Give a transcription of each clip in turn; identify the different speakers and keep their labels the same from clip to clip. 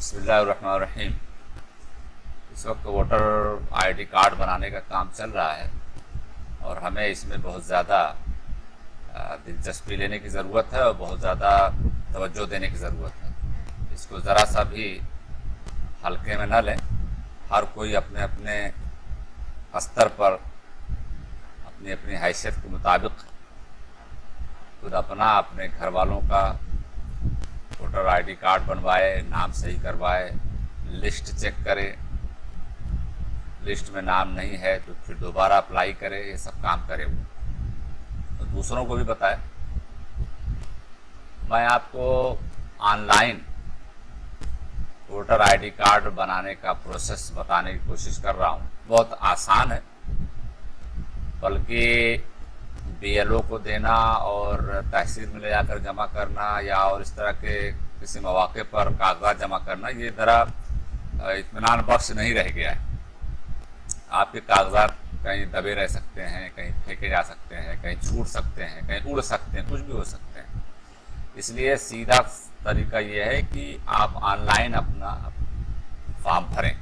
Speaker 1: बिस्मिल्लाहिर्रहमानिर्रहीम। इस वक्त वोटर आईडी कार्ड बनाने का काम चल रहा है और हमें इसमें बहुत ज़्यादा दिलचस्पी लेने की ज़रूरत है और बहुत ज़्यादा तवज्जो देने की ज़रूरत है। इसको ज़रा सा भी हल्के में न लें। हर कोई अपने अपने स्तर पर अपनी अपनी हैसियत के मुताबिक खुद अपना अपने घर वालों का वोटर आईडी कार्ड बनवाए, नाम सही करवाए, लिस्ट चेक करे, लिस्ट में नाम नहीं है तो फिर दोबारा अप्लाई करे, ये सब काम करे वो तो दूसरों को भी बताए। मैं आपको ऑनलाइन वोटर आईडी कार्ड बनाने का प्रोसेस बताने की कोशिश कर रहा हूँ। बहुत आसान है, बल्कि बीएलओ को देना और तहसील में ले जाकर जमा करना या और इस तरह के किसी मौके पर कागजात जमा करना, ये ज़रा इत्मीनान बख्श नहीं रह गया है। आपके कागजात कहीं दबे रह सकते हैं, कहीं फेंके जा सकते हैं, कहीं छूट सकते हैं, कहीं उड़ सकते हैं, कुछ भी हो सकते हैं। इसलिए सीधा तरीका ये है कि आप ऑनलाइन अपना फॉर्म भरें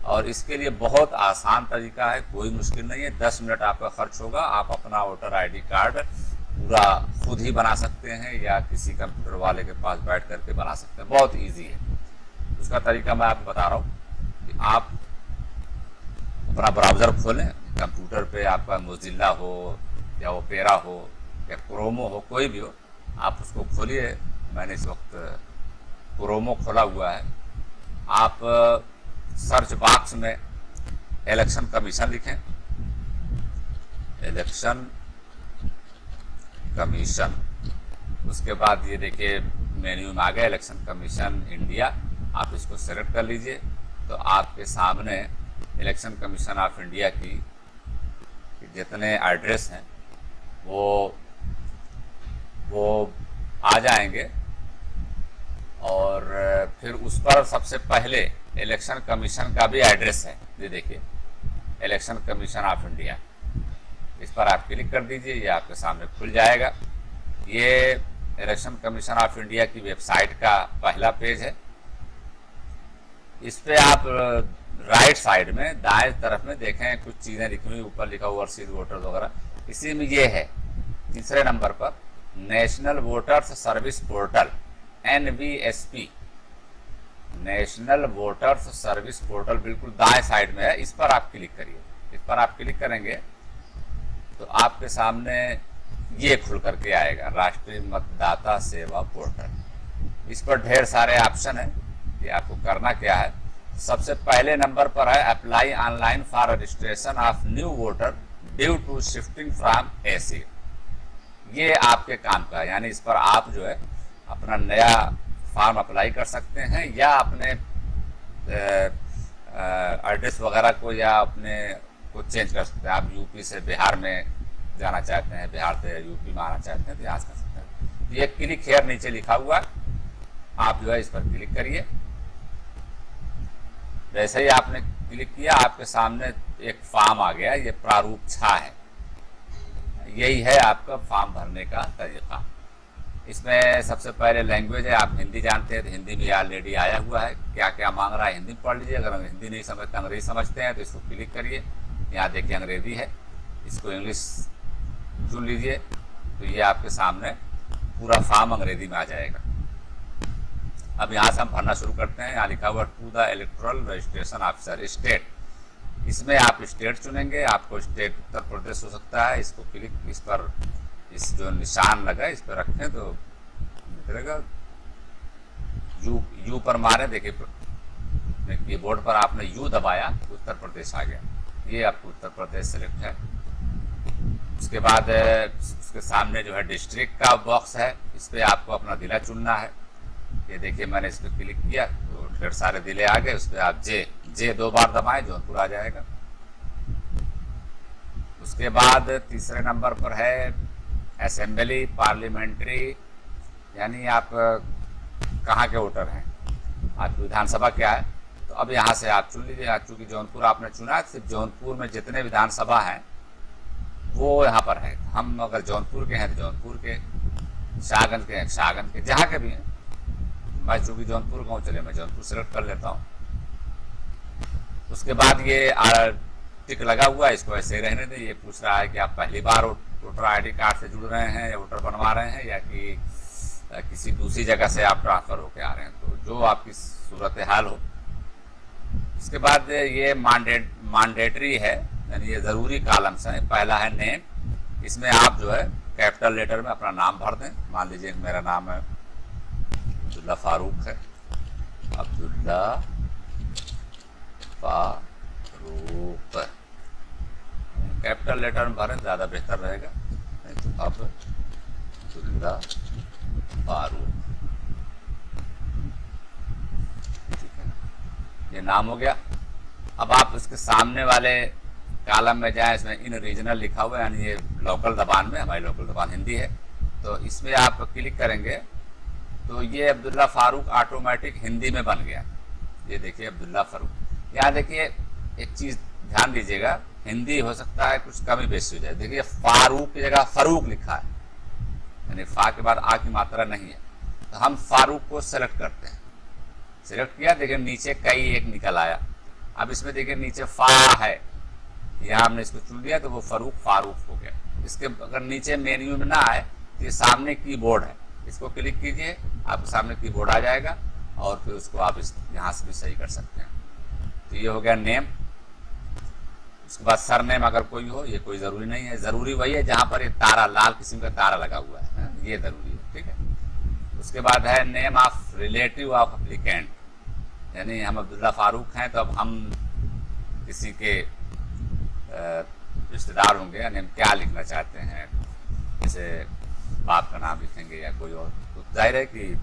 Speaker 1: और इसके लिए बहुत आसान तरीका है, कोई मुश्किल नहीं है। 10 मिनट आपका खर्च होगा। आप अपना वोटर आईडी कार्ड पूरा खुद ही बना सकते हैं या किसी कंप्यूटर वाले के पास बैठ करके बना सकते हैं। बहुत इजी है। उसका तरीका मैं आपको बता रहा हूँ कि आप अपना ब्राउज़र खोलें। कंप्यूटर पे आपका मोजिल्ला हो या ओपेरा हो या क्रोमो हो, कोई भी हो, आप उसको खोलिए। मैंने इस वक्त क्रोमो खोला हुआ है। आप सर्च बॉक्स में इलेक्शन कमीशन लिखें, इलेक्शन कमीशन। उसके बाद ये देखिए मेन्यू में आ गया इलेक्शन कमीशन इंडिया। आप इसको सेलेक्ट कर लीजिए तो आपके सामने इलेक्शन कमीशन ऑफ इंडिया की जितने एड्रेस हैं वो आ जाएंगे और फिर उस पर सबसे पहले इलेक्शन कमीशन का भी एड्रेस है। ये देखिए इलेक्शन कमीशन ऑफ इंडिया, इस पर आप क्लिक कर दीजिए, ये आपके सामने खुल जाएगा। ये इलेक्शन कमीशन ऑफ इंडिया की वेबसाइट का पहला पेज है। इस पे आप राइट साइड में दाएं तरफ में देखें कुछ चीज़ें लिखी हुई, ऊपर लिखा हुआ ओवरसीज वोटर्स वगैरह। इसी में ये है तीसरे नंबर पर national voters service portal, NVSP, national voters service portal, बिल्कुल दाएं साइड में है। इस पर आप क्लिक करिए। इस पर आप क्लिक करेंगे तो आपके सामने ये खुल करके आएगा, राष्ट्रीय मतदाता सेवा पोर्टल। इस पर ढेर सारे ऑप्शन है कि आपको करना क्या है। सबसे पहले नंबर पर है apply online for registration of new voter due to shifting from AC। ये आपके काम का है, यानी इस पर आप जो है अपना नया फॉर्म अप्लाई कर सकते हैं या अपने एड्रेस वगैरह को या अपने को चेंज कर सकते हैं। आप यूपी से बिहार में जाना चाहते हैं, बिहार से यूपी में आना चाहते हैं तो यहाँ कर सकते हैं। तो ये क्लिक हेयर नीचे लिखा हुआ है, आप जो है इस पर क्लिक करिए। वैसे ही आपने क्लिक किया आपके सामने एक फॉर्म आ गया। ये प्रारूप 6 है। यही है आपका फॉर्म भरने का तरीका। इसमें सबसे पहले लैंग्वेज है, आप हिंदी जानते हैं तो हिंदी में ऑलरेडी आया हुआ है। क्या क्या मांग रहा है हिंदी पढ़ लीजिए। अगर हिंदी नहीं समझते, अंग्रेजी समझते हैं तो इसको क्लिक करिए। यहाँ देखिए अंग्रेजी है, इसको इंग्लिश चुन लीजिए तो ये आपके सामने पूरा फॉर्म अंग्रेजी में आ जाएगा। अब यहाँ से हम भरना शुरू करते हैं। यहाँ लिखा हुआ to the electoral registration officer state. इसमें आप स्टेट चुनेंगे। आपको स्टेट उत्तर प्रदेश हो सकता है। इसको क्लिक, इस पर इस जो निशान लगा इस पर रखें तो निकलेगा। यू पर मारे, देखिए कीबोर्ड पर आपने यू दबाया तो उत्तर प्रदेश आ गया। ये आपको उत्तर प्रदेश सेलेक्ट है। उसके बाद उसके सामने जो है डिस्ट्रिक्ट का बॉक्स है, इस पर आपको अपना जिला चुनना है। ये देखिए मैंने इस पर क्लिक किया तो ढेर सारे जिले आ गए। उस पर आप जे 2 बार दबाएं, जौनपुर आ जाएगा। उसके बाद तीसरे नंबर पर है असेंबली पार्लियामेंट्री, यानी आप कहाँ के वोटर हैं, आपकी विधानसभा क्या है। तो अब यहाँ से आप चुन लीजिए। चूँकि जौनपुर आपने चुना है, सिर्फ जौनपुर में जितने विधानसभा हैं वो यहाँ पर है। हम अगर जौनपुर के हैं तो जौनपुर के, शाहगंज के हैं शाहगंज के, जहाँ के भी हैं मैं चूंकि जौनपुर का हूँ, चलिए मैं जौनपुर सेलेक्ट कर लेता हूँ। उसके बाद ये टिक लगा हुआ है, इसको ऐसे ही रहने दें। ये पूछ रहा है कि आप पहली बार वोटर आईडी कार्ड से जुड़ रहे हैं या वोटर बनवा रहे हैं, या कि किसी दूसरी जगह से आप ट्रांसफर होके आ रहे हैं, तो जो आपकी सूरत हाल हो। इसके बाद ये मैंडेटरी है, यानी ये ज़रूरी कॉलम्स हैं। पहला है नेम, इसमें आप जो है कैपिटल लेटर में अपना नाम भर दें। मान लीजिए मेरा नाम है अब्दुल्ला फारूक है, अब्दुल्ला फारूक, कैपिटल लेटर में भरें, ज़्यादा बेहतर रहेगा। नहीं तो अब अब्दुल्ला फारूक, ठीक है, ये नाम हो गया। अब आप इसके सामने वाले कॉलम में जाएं, इसमें इन रीजनल लिखा हुआ है, यानी ये लोकल ज़बान में, हमारी लोकल ज़बान हिंदी है, तो इसमें आप क्लिक करेंगे तो ये अब्दुल्ला फारूक ऑटोमेटिक हिंदी में बन गया। ये देखिए अब्दुल्ला फारूक। यहाँ देखिए एक चीज़ ध्यान दीजिएगा, हिंदी हो सकता है कुछ कमी बेसी हो जाए। देखिए फारूक की जगह फरूक लिखा है, यानी फा के बाद आ की मात्रा नहीं है। तो हम फारूक को सेलेक्ट करते हैं, सेलेक्ट किया, देखिए नीचे कई एक निकल आया। अब इसमें देखिए नीचे फा है, यहाँ हमने इसको चुन लिया तो वो फारूक हो गया। इसके अगर नीचे मेन्यू में ना आए तो ये सामने कीबोर्ड है, इसको क्लिक कीजिए, आपके सामने कीबोर्ड आ जाएगा और फिर उसको आप इस यहाँ से भी सही कर सकते हैं। तो ये हो गया नेम। उसके बाद सर नेम अगर कोई हो, ये कोई ज़रूरी नहीं है, ज़रूरी वही है जहाँ पर ये तारा, लाल किस्म का तारा लगा हुआ है, ये ज़रूरी है, ठीक है। उसके बाद है name of relative of applicant, यानी हम अब्दुल्ला फारूक हैं तो अब हम किसी के रिश्तेदार होंगे, यानी हम क्या लिखना चाहते हैं, जैसे बाप का नाम लिखेंगे या कोई और, तो जाहिर है कि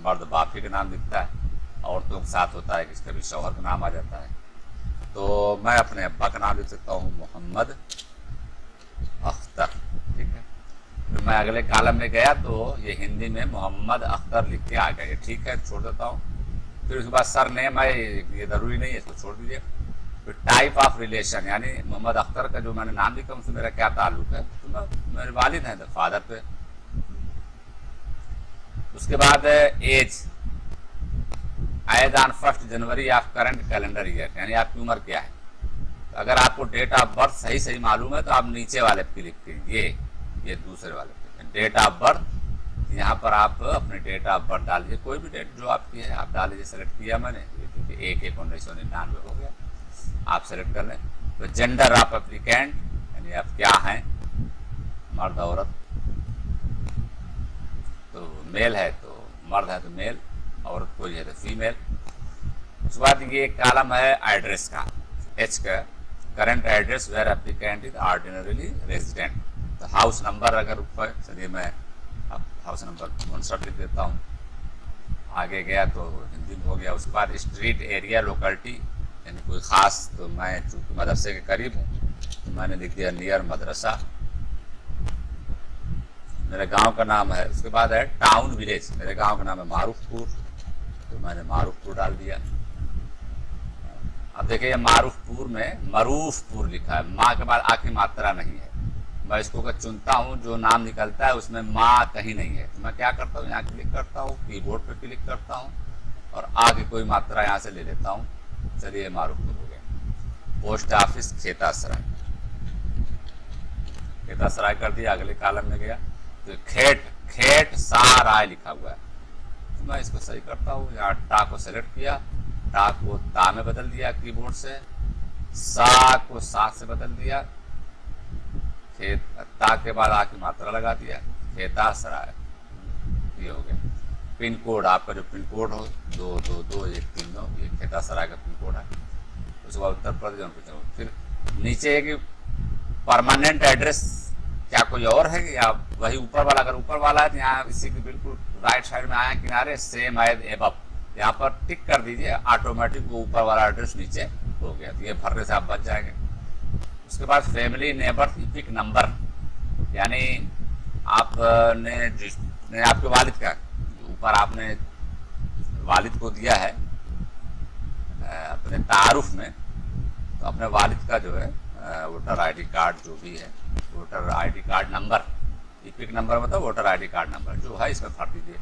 Speaker 1: मर्द बाप ही का नाम लिखता है, औरतों के साथ होता है कि कभी शौहर का नाम आ जाता है। तो मैं अपने अब्बा का नाम लिख सकता हूँ, मोहम्मद अख्तर, ठीक है। फिर मैं अगले कॉलम में गया तो ये हिंदी में मोहम्मद अख्तर लिख के आ गया, ठीक है, छोड़ देता हूँ। फिर उसके बाद सर नेम है, ये ज़रूरी नहीं है, इसको छोड़ दीजिए। फिर टाइप ऑफ रिलेशन, यानी मोहम्मद अख्तर का जो मैंने नाम लिखा उससे मेरा क्या ताल्लुक है, तो मेरे वालिद हैं, तो फादर पे। उसके बाद age, age on 1 January of current calendar year, यानी आपकी उम्र क्या है। तो अगर आपको डेट ऑफ बर्थ सही मालूम है तो आप नीचे वाले पे क्लिक कीजिए, ये दूसरे वाले पे डेट ऑफ बर्थ, यहाँ पर आप अपने डेट ऑफ बर्थ डाल दीजिए, कोई भी डेट जो आपकी है आप डाल दीजिए। सेलेक्ट किया मैंने, 1/1/1999 हो गया, आप सेलेक्ट कर लें। तो जेंडर ऑफ एप्लीकेंट, यानी आप क्या हैं, मर्द औरत, तो मेल है तो मर्द है तो मेल, औरत कोई है तो फीमेल। उसके बाद ये कॉलम है एड्रेस का, एच का, current address where applicant is ordinarily resident. तो हाउस नंबर अगर ऊपर, चलिए मैं अब हाउस नंबर 59 लिख देता हूँ। आगे गया तो हिंदी में हो गया। उसके बाद स्ट्रीट एरिया लोकेलिटी, यानी कोई ख़ास, तो मैं चूँकि मदरसे के करीब हूँ तो मैंने लिख दिया नियर मदरसा, मेरे गांव का नाम है। उसके बाद है टाउन विलेज, मेरे गांव का नाम है मारूफपुर, तो मैंने मारूफपुर डाल दिया। अब देखिए मारूफपुर में मरूफपुर लिखा है, माँ के बाद आ की मात्रा नहीं है। मैं इसको अगर चुनता हूँ, जो नाम निकलता है उसमें माँ कहीं नहीं है, तो मैं क्या करता हूँ, यहाँ क्लिक करता हूँ, कीबोर्ड पे क्लिक करता हूँ और आगे कोई मात्रा यहाँ से ले लेता हूँ। चलिए मारूफपुर हो गया। पोस्ट ऑफिस खेतासराय, खेतासराय कर दिया। अगले कॉलम में गया तो खेत साराय लिखा हुआ है, तो मैं इसको सही करता हूँ। यहाँ टा को सेलेक्ट किया, टा को ता में बदल दिया कीबोर्ड से, सा को सा से बदल दिया, खेत ता के बाद आ की मात्रा लगा दिया, खेतासराय, ये हो गया। पिन कोड, आपका जो पिन कोड हो 222139, ये खेतासराय का पिन कोड है। उसके बाद उत्तर प्रदेश। फिर नीचे है कि परमानेंट एड्रेस क्या कोई और है या वही ऊपर वाला, अगर ऊपर वाला है तो यहाँ इसी के बिल्कुल राइट साइड में आया किनारे सेम एज एबव, यहाँ पर टिक कर दीजिए, ऑटोमेटिक वो ऊपर वाला एड्रेस नीचे हो गया। तो ये भरने से आप बच जाएंगे। उसके बाद फैमिली नेबर इपिक नंबर, यानी आपने आपके वालिद का, ऊपर आपने वालिद को दिया है अपने तारुफ में, तो अपने वालिद का जो है वोटर आईडी कार्ड जो भी है, voter ID card number, EPIC number मतलब वोटर आईडी कार्ड नंबर जो है, इसमें भर दीजिए।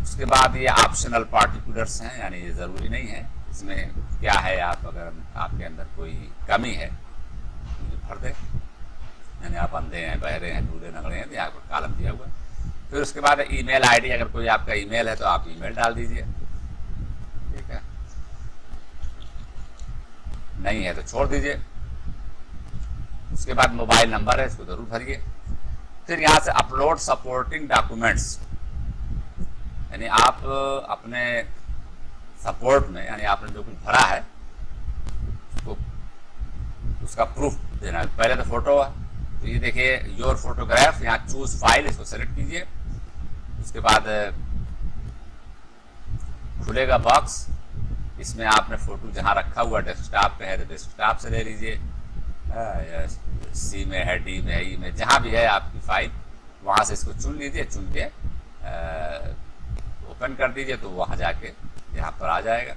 Speaker 1: उसके बाद ये ऑप्शनल पार्टिकुलर्स हैं, यानी ये ज़रूरी नहीं है। इसमें क्या है, आप अगर आपके अंदर कोई कमी है तो भर दें, यानी आप अंधे हैं, बहरे हैं, बूढ़े नगड़े हैं, तो यहाँ पर कॉलम दिया हुआ है। फिर उसके बाद ईमेल आईडी, अगर कोई आपका ईमेल है तो आप ईमेल डाल दीजिए, ठीक है, नहीं है तो छोड़ दीजिए। उसके बाद मोबाइल नंबर है, इसको जरूर भरिए। फिर यहाँ से अपलोड सपोर्टिंग डॉक्यूमेंट्स, यानी आप अपने सपोर्ट में, यानी आपने जो कुछ भरा है उसको, उसका प्रूफ देना है। पहले तो फोटो है, तो ये देखिए योर फोटोग्राफ, यहाँ चूज फाइल, इसको सेलेक्ट कीजिए। उसके बाद खुलेगा बॉक्स, इसमें आपने फोटो जहाँ रखा हुआ डेस्कटॉप पे है तो डेस्कटॉप से ले लीजिए, सी में है, डी में है, ई में, जहाँ भी है आपकी फाइल, वहाँ से इसको चुन लीजिए। चुन के ओपन कर दीजिए तो वहाँ जाके यहाँ पर आ जाएगा।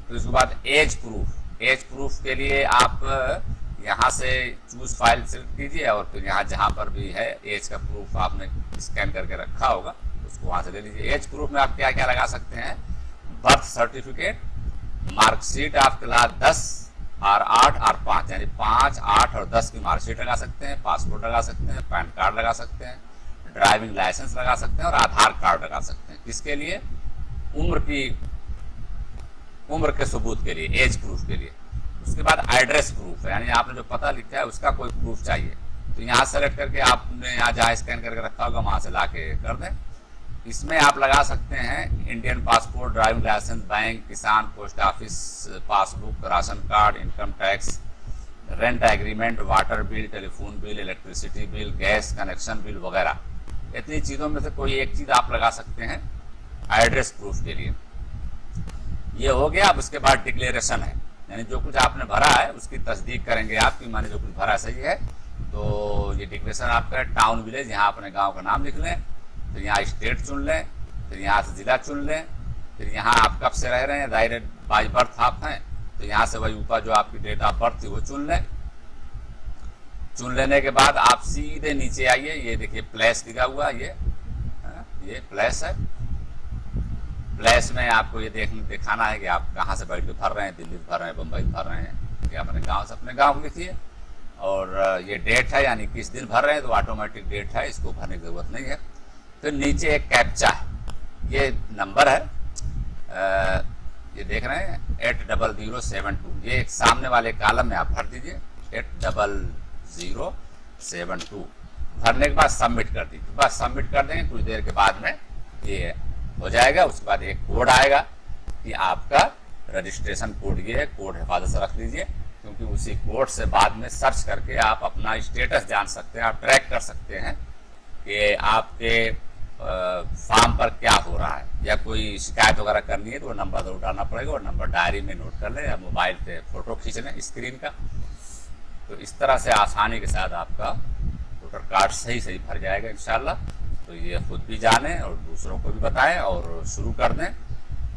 Speaker 1: तो इसके बाद एज प्रूफ, एज प्रूफ के लिए आप यहाँ से चूज फाइल सेलेक्ट कीजिए और फिर यहाँ जहाँ पर भी है एज का प्रूफ आपने स्कैन करके रखा होगा उसको वहाँ से ले लीजिए। एज प्रूफ में आप क्या क्या लगा सकते हैं, birth certificate, marksheet of class 10 और 8 और 5, यानी 5, 8 और 10 की मार्कशीट लगा सकते हैं, पासपोर्ट लगा सकते हैं, पैन कार्ड लगा सकते हैं, ड्राइविंग लाइसेंस लगा सकते हैं और आधार कार्ड लगा सकते हैं। किसके लिए, उम्र के सबूत के लिए, एज प्रूफ के लिए। उसके बाद एड्रेस प्रूफ, यानी आपने जो पता लिखा है उसका कोई प्रूफ चाहिए, तो यहाँ सेलेक्ट करके आपने यहाँ जहाँ स्कैन करके रखा होगा वहाँ से ला के कर दें। इसमें आप लगा सकते हैं Indian passport, driving licence, bank, किसान, post office passbook, ration card, income tax, rent agreement, water bill, telephone bill, electricity bill, gas connection bill वगैरह। इतनी चीज़ों में से कोई एक चीज़ आप लगा सकते हैं एड्रेस प्रूफ के लिए। ये हो गया। अब उसके बाद डिक्लेरेशन है, यानी जो कुछ आपने भरा है उसकी तस्दीक करेंगे आप कि मैंने जो कुछ भरा सही है। तो ये डिक्लेरेशन आपका टाउन विलेज, यहाँ अपने गांव का नाम लिख लें, फिर यहाँ स्टेट चुन लें, फिर यहाँ से ज़िला चुन लें, फिर यहाँ आप कब से रह रहे हैं, डायरेक्ट बाई बर्थ आप हैं तो यहाँ से वही ऊपर जो आपकी डेट ऑफ बर्थ थी वो चुन लें। चुन लेने के बाद आप सीधे नीचे आइए, ये देखिए प्लेस लिखा हुआ, ये प्लेस है। प्लेस में आपको ये दिखाना है कि आप कहाँ से बैठ के भर रहे हैं, दिल्ली से भर रहे हैं, बम्बई भर रहे हैं, कि अपने गांव से अपने गांव को लिखिए। और ये डेट है, यानी किस दिन भर रहे हैं, तो ऑटोमेटिक डेट है, इसको भरने की जरूरत नहीं है। फिर नीचे एक कैप्चा है, ये नंबर है, ये देख रहे हैं 80072, ये एक सामने वाले कॉलम में आप भर दीजिए 80072। भरने के बाद सबमिट कर दीजिए, बस सबमिट कर देंगे, कुछ देर के बाद में ये हो जाएगा। उसके बाद एक कोड आएगा कि आपका रजिस्ट्रेशन कोड, ये है कोड, हिफाजत से रख लीजिए, क्योंकि उसी कोड से बाद में सर्च करके आप अपना स्टेटस जान सकते हैं, आप ट्रैक कर सकते हैं कि आपके फॉर्म पर क्या हो रहा है, या कोई शिकायत वगैरह करनी है तो वो नंबर जरूर डालना पड़ेगा, और नंबर डायरी में नोट कर लें या मोबाइल पे फोटो खींच लें स्क्रीन का। तो इस तरह से आसानी के साथ आपका वोटर कार्ड सही सही भर जाएगा इंशाल्लाह। तो ये खुद भी जानें और दूसरों को भी बताएं और शुरू कर दें,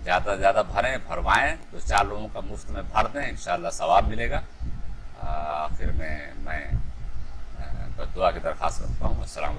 Speaker 1: ज़्यादा से ज़्यादा भरें, भरवाएं, तो 4 लोगों का मुफ्त में भर दें, इंशाल्लाह सवाब मिलेगा। आखिर में मैं दुआ की दरख्वास्त करता हूँ। अस्सलाम।